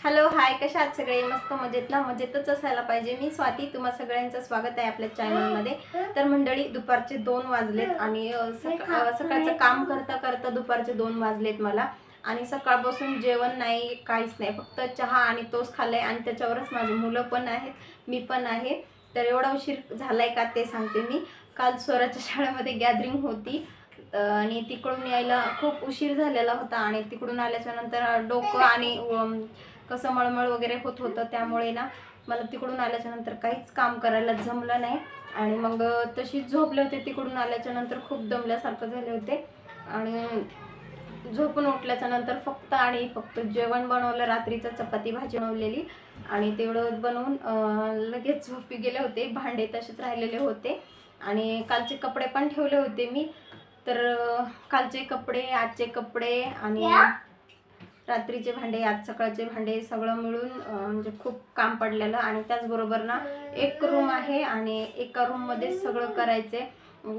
Hello hi, कशा आहात सगळे? मस्त मजेत ना? मजेतच असायला पाहिजे। मी स्वाती, तुम्हा सगळ्यांचं स्वागत आहे आपल्या चॅनलमध्ये। तर मंडळी, दुपारचे 2 वाजलेत आणि सकाळचं काम करता करता दुपारचे 2 वाजलेत मला। आणि सकाळपासून जेवण नाही, काहीच नाही, फक्त चहा आणि टोस्ट खाल्लाय आणि त्याच्यावरच माझी मुलं पण आहेत, मी पण आहे। तर एवढा उशीर झालाय का ते सांगते मी। काल स्वराच्या शाळेमध्ये गॅदरिंग होती आणि तिकडून यायला खूप उशीर झालेला होता आणि तिकडून आल्याच्या नंतर डोकं आणि कसं मळमळ वगैरे होत होतं, त्यामुळे ना मला तिकडून आल्याच्या नंतर काहीच काम करायला जमलं नाही आणि मग तशीच झोपले होते। तिकडून आल्याच्या नंतर खूप दमल्यासारखं झाले होते आणि झोपून उठल्याच्या नंतर फक्त जेवण बनवलं, रात्रीचं चपाती भाजी बनवलेली आणि तेवढं बनवून लगेच झोपी गेले होते। भांडे तसेच राहिलेले होते आणि कालचे कपडे पण ठेवले होते मी। तर कालचे कपडे, आजचे कपडे आणि रात्रीचे भांडे, आज सकाळचे भांडे सगळं मिळून म्हणजे खूप काम पडलेलं। आणि त्याचबरोबर ना एक रूम आहे आणि एका रूममध्ये सगळं करायचे,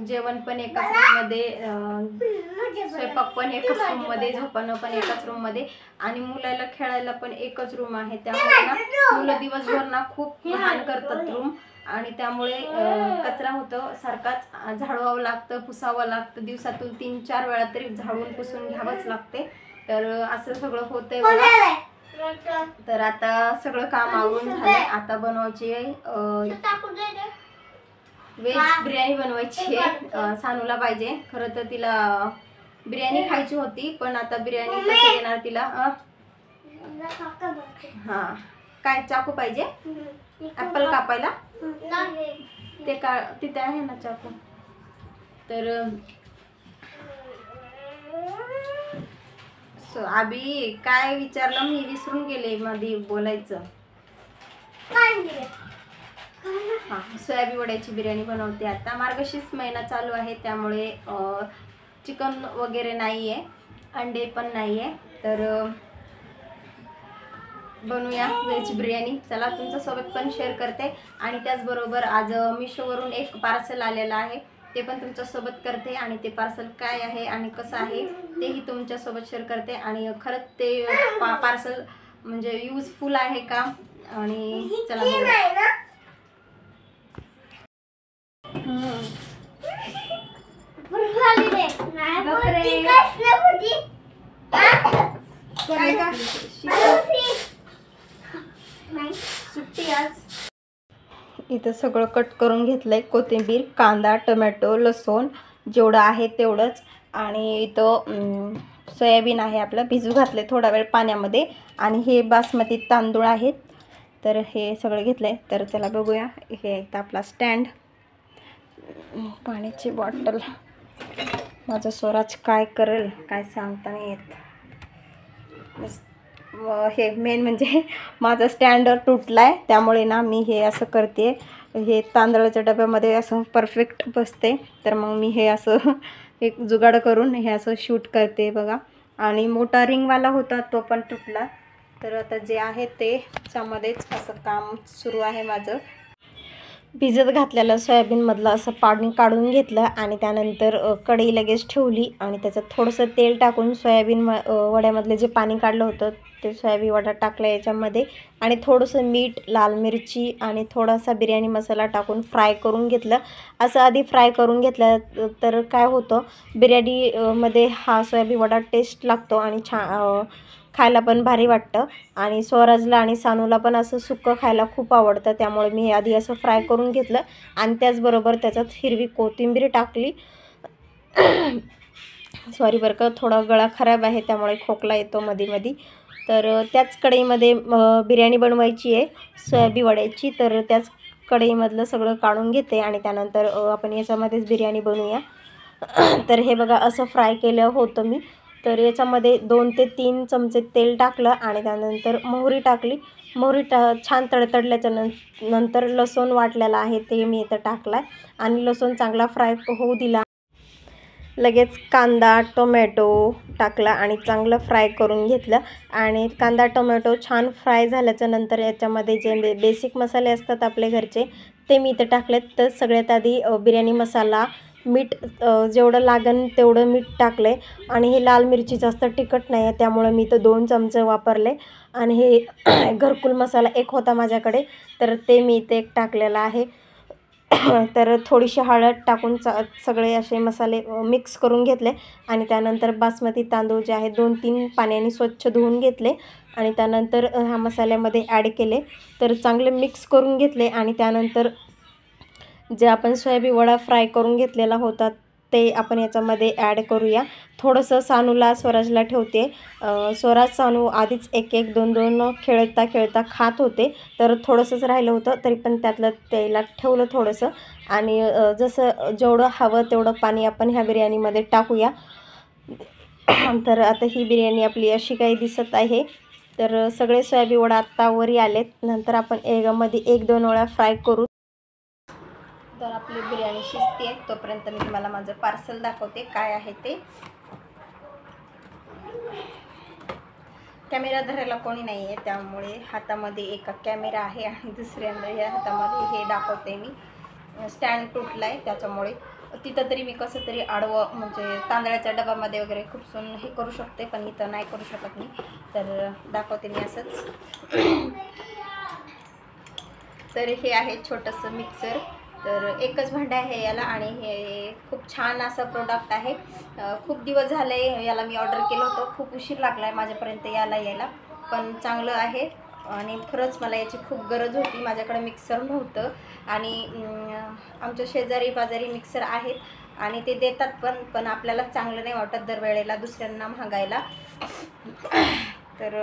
जेवण पण एकाच रूममध्ये, स्वयंपाक पण एकाच रूममध्ये, झोपणं पण एकाच रूममध्ये आणि मुलाला खेळायला पण एकच रूम आहे। त्यामुळे ना मुलं दिवसभर ना खूप घाण करतात रूम आणि त्यामुळे कचरा होतो, सारखाच झाडवावं लागतं, पुसावं लागतं, दिवसातून 3-4 वेळा तरी झाडून पुसून घ्यावंच लागते। तर असं सगळं होतंय बघा। तर आता सगळं काम आवरून झालंय, आता बनवायची व्हेज बिर्याणी बनवायची आहे। सानूला पाहिजे, खरं तर तिला बिर्याणी खायची होती, पण आता बिर्याणी कसं देणार तिला? हा, काय चाकू पाहिजे? ऍपल कापायला ते का तिथे आहे ना चाकू? तर अभि काय विचारलं मी, विसरून गेले मध्ये बोलायचं। हा, सोयाबीन वड्याची बिर्याणी बनवते आता। मार्गशीर्ष महिना चालू आहे, त्यामुळे चिकन वगैरे नाहीये, अंडे पण नाहीये, तर बनवूया व्हेज बिर्याणी। चला, तुमच्यासोबत पण शेअर करते आणि त्याचबरोबर आज मिशोवरून एक पार्सल आलेलं आहे, ते पण तुमच्यासोबत करते आणि ते पार्सल काय आहे आणि कसं आहे तेही तुमच्यासोबत शेअर करते। आणि खरंच ते पार्सल म्हणजे यूजफुल आहे का, आणि चला बघूया। सुट्टी आज। इथं सगळं कट करून घेतलंय, कोथिंबीर, कांदा, टोमॅटो, लसूण जेवढं आहे तेवढंच। आणि इथं सोयाबीन आहे आपलं, भिजू घातले थोडा वेळ पाण्यामध्ये, आणि हे बासमती तांदूळ आहेत, तर हे सगळं घेतलंय। तर चला बघूया। हे इथं आपला स्टँड, पाण्याची बॉटल, माझं स्वराज काय करेल काय सांगता नाही येत। हे मेन म्हणजे माझा स्टँडर तुटलाय, त्यामुळे ना मी हे असं करते, हे तांदळाच्या डब्यामध्ये असं परफेक्ट बसते, तर मग मी हे असं एक जुगाड करून हे असं शूट करते बघा। आणि मोठा रिंगवाला होता, तो पण तुटला, तर आता जे आहे ते त्यामध्येच असं काम सुरू आहे माझं। भिजत घातलेलं सोयाबीनमधलं असं पाणी काढून घेतलं आणि त्यानंतर कढई लगेच ठेवली आणि त्याच्यात थोडंसं तेल टाकून सोयाबीन वड्यामधले जे पाणी काढलं होतं ते सोयाबीन वडा टाकला याच्यामध्ये, आणि थोडंसं मीठ, लाल मिरची आणि थोडासा बिर्याणी मसाला टाकून फ्राय करून घेतलं। असं आधी फ्राय करून घेतलं तर काय होतं, बिर्याणी मध्ये हा सोयाबीन वडा टेस्ट लागतो आणि खायला पण भारी वाटतं। आणि स्वराजला आणि सानूला पण असं सुक्कं खायला खूप आवडतं, त्यामुळे मी आधी असं फ्राय करून घेतलं आणि त्याचबरोबर त्याच्यात हिरवी कोथिंबीर टाकली। सॉरी बरं का, थोडा गळा खराब आहे, त्यामुळे खोकला येतो मध्ये मध्ये। तर त्याच कढईमध्ये बिर्याणी बनवायची आहे सोयाबीन वड्याची, तर त्याच कढईमधलं सगळं काढून घेते आणि त्यानंतर आपण याच्यामध्येच बिर्याणी बनवूया। तर हे बघा, असं फ्राय केलं होतं मी। तर याच्यामध्ये 2 ते 3 चमचे तेल टाकलं आणि त्यानंतर मोहरी टाकली। मोहरी छान तडतडल्याच्या नंतर लसूण वाटलेला आहे ते मी इथं टाकला आणि लसूण चांगला फ्राय होऊ दिला। लगेच कांदा, टोमॅटो टाकला आणि चांगलं फ्राय करून घेतलं। आणि कांदा टोमॅटो छान फ्राय झाल्याच्या नंतर याच्यामध्ये जे बेसिक मसाले असतात आपले घरचे, ते मी इथं टाकलेत। तर सगळ्यात आधी बिर्याणी मसाला, मीठ जेवढं लागेल तेवढं मीठ टाकलं आहे. आणि हे लाल मिरची जास्त तिखट नाही आहे, त्यामुळे मी तर 2 चमचे वापरले. आणि हे घरकुल मसाला एक होता माझ्याकडे, तर ते मी इथे एक टाकलेला आहे. तर थोडीशी हळद टाकून सगळे असे मसाले मिक्स करून घेतले. आणि त्यानंतर बासमती तांदूळ जे आहे 2-3 पाण्याने स्वच्छ धुवून घेतले आणि त्यानंतर ह्या मसाल्यामध्ये ॲड केले. तर चांगले मिक्स करून घेतले. आणि त्यानंतर जे आपण सोयाबीन वडा फ्राय करून घेतलेला होता ते आपण याच्यामध्ये ॲड करूया. थोडंसं सानूला स्वराजला ठेवते. स्वराज सानू आधीच 1-2 खेळता खात होते, तर थोडंसंच राहिलं होतं, तरी पण त्यातलं त्याला ठेवलं थोडंसं. आणि जसं जेवढं हवं तेवढं पाणी आपण ह्या बिर्याणीमध्ये टाकूया. तर आता ही बिर्याणी आपली अशी काही दिसत आहे. तर सगळे सोयाबीन वडा आत्ता वरी आलेत. नंतर आपण एगमध्ये 1-2 वेळा फ्राय करू. तर आपली बिर्याणी शिजते आहे, तोपर्यंत मी तुम्हाला माझं पार्सल दाखवते काय आहे ते. कॅमेरा धरायला कोणी नाही आहे, त्यामुळे हातामध्ये एका कॅमेरा आहे आणि दुसऱ्यांदा या हातामध्ये हे दाखवते मी. स्टँड तुटला आहे त्याच्यामुळे. तिथं तरी मी कसं तरी आडवं म्हणजे तांदळाच्या डब्यामध्ये वगैरे खुपसून हे करू शकते, पण इथं नाही करू शकत मी. तर दाखवते मी असंच. तर हे आहे छोटंसं मिक्सर. तर एकच भांडं आहे याला आणि हे खूप छान असं प्रोडक्ट आहे. खूप दिवस झाले याला मी ऑर्डर केलं होतं, खूप उशीर लागला आहे माझ्यापर्यंत यायला, पण चांगलं आहे. आणि खरंच मला याची खूप गरज होती. माझ्याकडे मिक्सर नव्हतं आणि आमच्या शेजारी पाजारी मिक्सर आहेत आणि ते देतात पण आपल्याला चांगलं नाही वाटत दरवेळेला दुसऱ्यांना मागायला. तर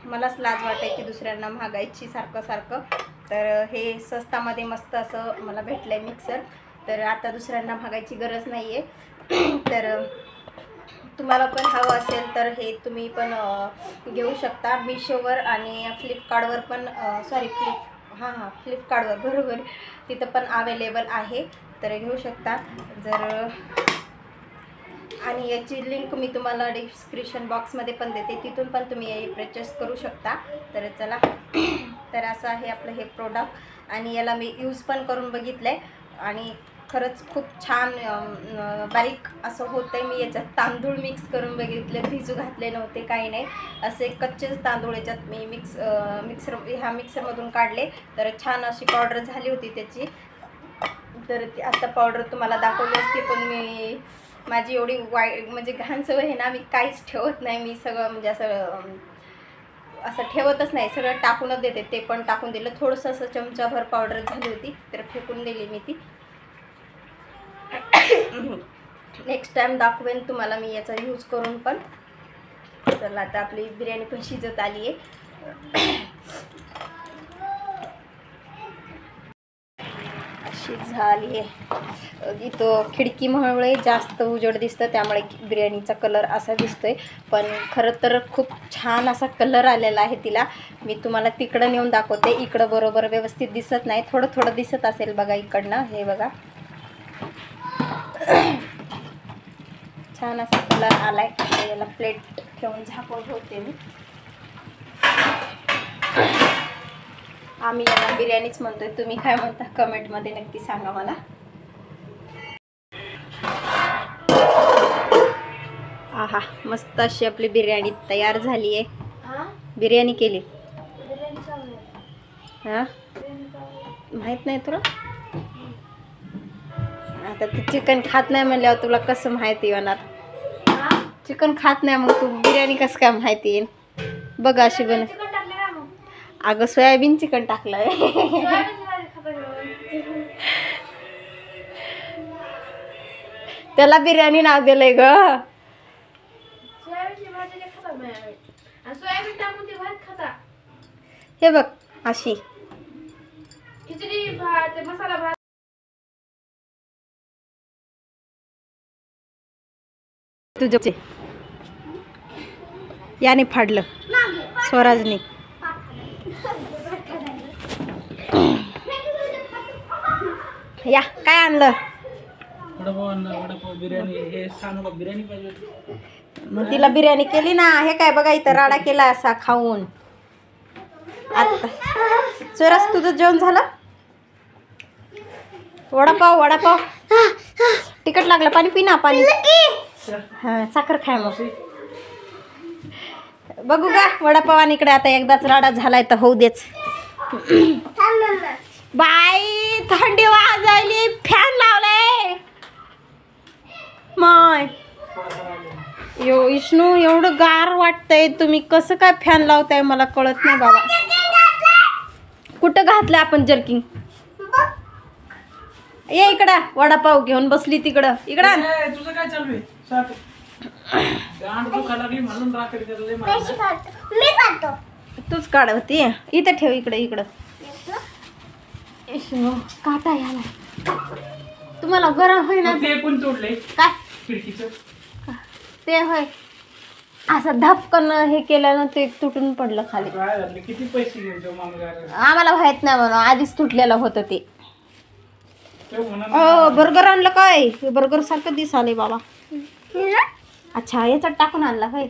मलाच लाज वाटायची दुसऱ्यांना मागायची सारखं. तर हे स्वस्तामध्ये मस्त असं मला भेटलं आहे मिक्सर. तर आता दुसऱ्यांना मागायची गरज नाही आहे. तर तुम्हाला पण हवं असेल तर हे तुम्ही पण घेऊ शकता. मिशोवर आणि फ्लिपकार्टवर पण फ्लिपकार्टवर बरोबर तिथं पण अवेलेबल आहे, तर घेऊ शकता. आणि याची लिंक मी तुम्हाला डिस्क्रिप्शन बॉक्समध्ये पण देते, तिथून पण तुम्ही परचेस करू शकता. तर चला, तर असं आहे आपलं हे प्रोडक्ट. आणि याला मी यूज पण करून बघितलं आहे आणि खरंच खूप छान बारीक असं होतं आहे. मी याच्यात तांदूळ मिक्स करून बघितले, भिजू घातले नव्हते, काही नाही, असे कच्चेच तांदूळ याच्यात मी ह्या मिक्सरमधून काढले. तर छान अशी पावडर झाली होती त्याची. तर आता पावडर तुम्हाला दाखवली असते, पण मी माझी एवढी म्हणजे घाण सवय आहे ना, मी काहीच ठेवत नाही. मी सगळं म्हणजे असं ठेवतच नाही, सगळं टाकूनच देते. ते पण टाकून दिलं. थोडंसं असं चमचाभर पावडर झाली होती, तर फेकून दिली मी ती. नेक्स्ट टाइम दाखवेन तुम्हाला मी याचा यूज करून पण. चला, आता आपली बिर्याणी पण शिजत आली आहे. अशी झाली आहे. इथं खिडकीमुळे जास्त उजेड दिसतं, त्यामुळे बिर्याणीचा कलर असा दिसतोय, पण खरं तर खूप छान असा कलर आलेला आहे तिला. मी तुम्हाला तिकडं नेऊन दाखवते. इकडं बरोबर व्यवस्थित दिसत नाही, थोडं दिसत असेल बघा इकडनं. हे बघा, छान असा कलर आलाय. याला प्लेट ठेवून झाकून ठेवते मी. आम्ही याला बिर्याणीच म्हणतोय, तुम्ही काय म्हणता कमेंटमध्ये नक्की सांगा मला. आहा, मस्त अशी आपली बिर्याणी तयार झाली आहे. बिर्याणी केली. हां, माहीत नाही तुला? आता तू चिकन खात नाही म्हणल्यावर तुला कसं माहिती होणार? चिकन खात नाही, मग तू बिर्याणी कसं काय माहिती येईल? बघ अशी बन. अगं सोयाबीन चिकन टाकलंय. त्याला बिर्याणी नाव दिलंय ग. हे बघ अशी खिचडी भात मसाला भात. तुझे याने फाडलं स्वराजने. या काय आणलं? मग तिला बिर्याणी केली ना. हे काय बघा, इथं राडा केला असा खाऊन. आता स्वराज तुझं जेवण झालं? वडापाव तिखट लागलं, पाणी पी ना, पाणी. हा, साखर खाय मग. बघू का वडापाव इकडे आता एकदाच राडा झालाय तर होऊ देच. बाई थंडी वाजायली, फॅन लावलाय. माय विष्णू एवढं गार वाटतंय, तुम्ही कसं काय फॅन लावताय मला कळत नाही बाबा. कुठं घातलं आपण जर्किंग? ये इकडं, वडापाव घेऊन बसली तिकडं. इकडं तुझं काय चालू आहे? तूच काढ होती. इथं ठेव, इकडे इकडं. काटा याला तुम्हाला गरम होई ना. ते कोण तोडले काय खिडकीचं? ते होय, असं धपकन हे केलं ना, ते तुटून पडलं खाली. काय झालं? किती पैसे घेतो आम्हाला माहित नाही म्हणून, आधीच तुटलेलं होतं ते. म्हणून बर्गर आणलं काय? बर्गर सारखं दिसाले बाबा. अच्छा, याच्यात टाकून आणला होय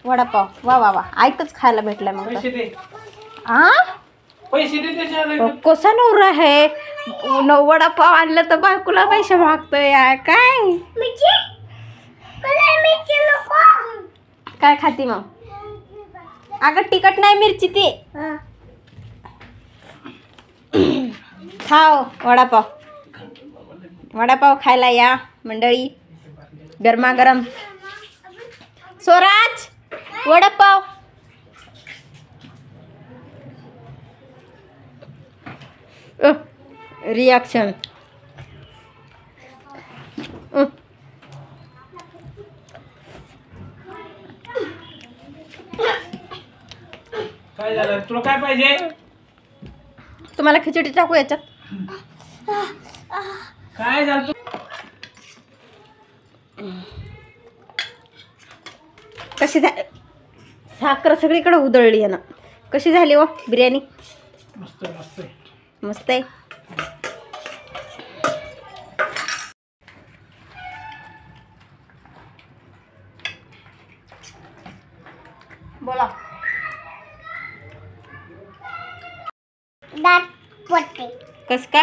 वडापाव. वा वा वा, ऐकच खायला भेटला मग. पैसे दे, आ पैसे दे त्याच्या. कसा नवरा आहे, वडापाव आणलं तर बायकोला पैसे मागतोय यार. काय काय खाती मग? अगं तिखट नाही, मिरची ती. खाओ वडापाव. वडापाव खायला या मंडळी, गरमागरम. स्वराज वडापाव. रिॲक्शन. काय झालं? तुला काय पाहिजे? तुम्हाला खिचडी टाकू याच्यात? काय झालं? कशी झाली? साखर सगळीकडे उधळली आहे ना. कशी झाली हो बिर्याणी? मस्त मस्त मस्त आहे. बोला. दात पडते. कस का?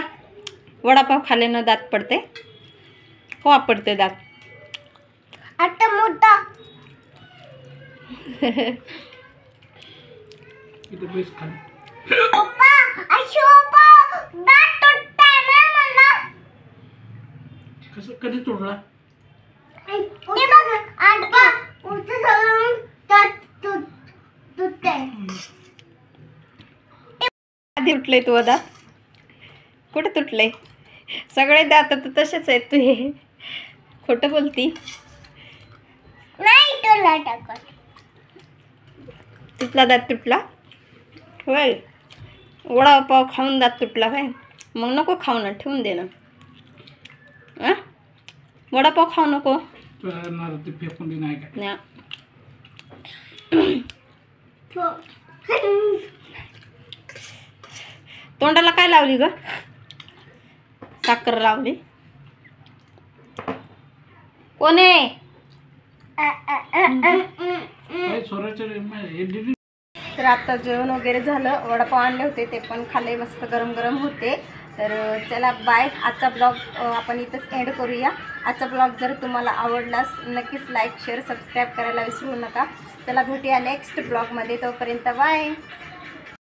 वडापाव खाल्यानं दात पडते? हो पडते दात. आता मोठा इथे पैसे खाली. पप्पा अशोपा दात तुटताय ना मला. कसं कधी तोडला? ते बघ आता उठे सगळं दात तुटताय. आधी तुटले तू दात? कुठे तुटले? सगळे दात तर तसेच आहेत तुझे. खोटं बोलती. नाही तुला टाकत. तुटला दात तुटला होय? वडापाव खाऊन दात तुटला काय? मग नको खाऊ ना, ठेवून दे ना. वडापाव खाऊ नको. तुला ते फेकून दे नाही काय? ना. तोंडाला काय लावली ग? साखर लावली. कोण आहे? तर आता जेवण वगैरे झालं, वडापाव आणले होते ते पण खाल्ले, मस्त गरम गरम होते. तर चला बाय. आजचा ब्लॉग आपण इथंच एंड करूया. आजचा ब्लॉग जर तुम्हाला आवडलास नक्कीच लाईक शेअर सबस्क्राईब करायला विसरू नका. चला भेटूया नेक्स्ट ब्लॉगमध्ये. तोपर्यंत बाय.